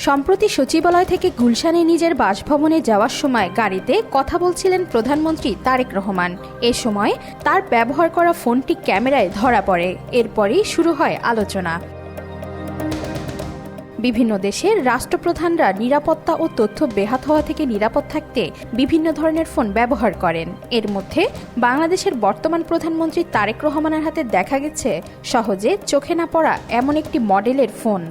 সম্প্রতি সচিবালয় থেকে গুলশানে নিজের বাসভবনে যাওয়ার সময় গাড়িতে কথা বলছিলেন প্রধানমন্ত্রী তারেক রহমান। এ সময় তার ব্যবহার করা ফোনটি ক্যামেরায় ধরা পড়ে। এরপরই শুরু হয় আলোচনা। বিভিন্ন দেশের রাষ্ট্রপ্রধানরা নিরাপত্তা ও তথ্য বেহাত হওয়া থেকে নিরাপদ থাকতে বিভিন্ন ধরনের ফোন ব্যবহার করেন। এর মধ্যে বাংলাদেশের বর্তমান প্রধানমন্ত্রী তারেক রহমানের হাতে দেখা গেছে সহজে চোখে না পড়া এমন একটি মডেলের ফোন।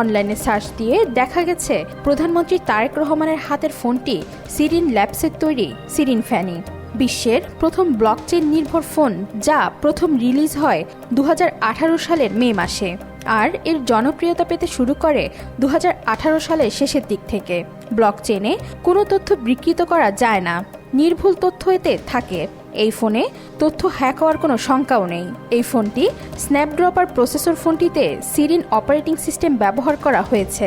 অনলাইনে সার্চ দিয়ে দেখা গেছে প্রধানমন্ত্রী তারেক রহমানের হাতের ফোনটি সিরিন ল্যাবসের তৈরি সিরিন ফ্যানি, বিশ্বের প্রথম ব্লকচেন নির্ভর ফোন, যা প্রথম রিলিজ হয় 2018 সালের মে মাসে। আর এর জনপ্রিয়তা পেতে শুরু করে 2018 সালের শেষের দিক থেকে। ব্লকচেনে কোনো তথ্য বিকৃত করা যায় না, নির্ভুল তথ্য এতে থাকে। এই ফোনে তথ্য হ্যাক হওয়ার কোনো শঙ্কাও নেই। এই ফোনটি স্ন্যাপড্রপার প্রসেসর ফোনটিতে সিরিন অপারেটিং সিস্টেম ব্যবহার করা হয়েছে।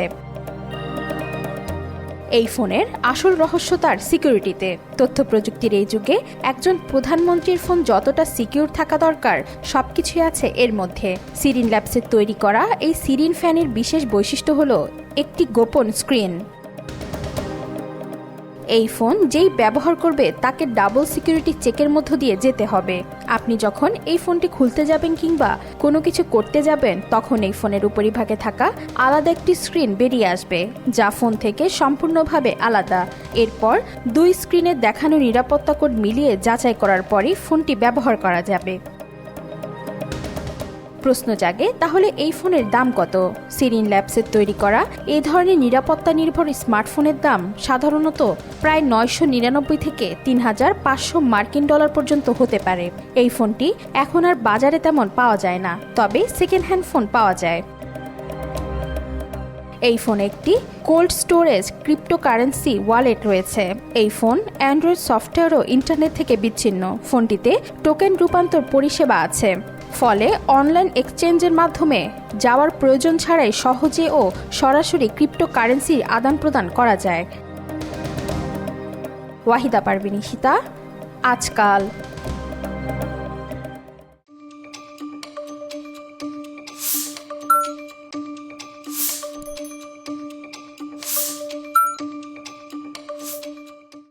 এই ফোনের আসল রহস্য তার সিকিউরিটিতে। তথ্য প্রযুক্তির এই যুগে একজন প্রধানমন্ত্রীর ফোন যতটা সিকিউর থাকা দরকার সবকিছুই আছে এর মধ্যে। সিরিন ল্যাবসের তৈরি করা এই সিরিন ফ্যানের বিশেষ বৈশিষ্ট্য হলো একটি গোপন স্ক্রিন। এই ফোন যেই ব্যবহার করবে তাকে ডাবল সিকিউরিটি চেকের মধ্য দিয়ে যেতে হবে। আপনি যখন এই ফোনটি খুলতে যাবেন কিংবা কোনো কিছু করতে যাবেন, তখন এই ফোনের উপরিভাগে থাকা আলাদা একটি স্ক্রিন বেরিয়ে আসবে, যা ফোন থেকে সম্পূর্ণভাবে আলাদা। এরপর দুই স্ক্রিনের দেখানো নিরাপত্তা কোড মিলিয়ে যাচাই করার পরই ফোনটি ব্যবহার করা যাবে। প্রশ্ন জাগে, তাহলে এই ফোনের দাম কত? সিরিন ল্যাবসের তৈরি করা এই ধরনের নিরাপত্তা নির্ভর স্মার্টফোনের দাম সাধারণত প্রায় 999 থেকে 3500 মার্কিন ডলার পর্যন্ত হতে পারে। এই ফোনটি এখন আর বাজারে তেমন পাওয়া যায় না, তবে সেকেন্ড হ্যান্ড ফোন পাওয়া যায়। এই ফোনে একটি কোল্ড স্টোরেজ ক্রিপ্টোকারেন্সি ওয়ালেট রয়েছে। এই ফোন অ্যান্ড্রয়েড সফটওয়্যার ও ইন্টারনেট থেকে বিচ্ছিন্ন। ফোনটিতে টোকেন রূপান্তর পরিষেবা আছে, ফলে অনলাইন এক্সচেঞ্জের মাধ্যমে যাওয়ার প্রয়োজন ছাড়াই সহজে ও সরাসরি ক্রিপ্টোকারেন্সির আদান প্রদান করা যায়। ওয়াহিদা পারভিন, আজকাল।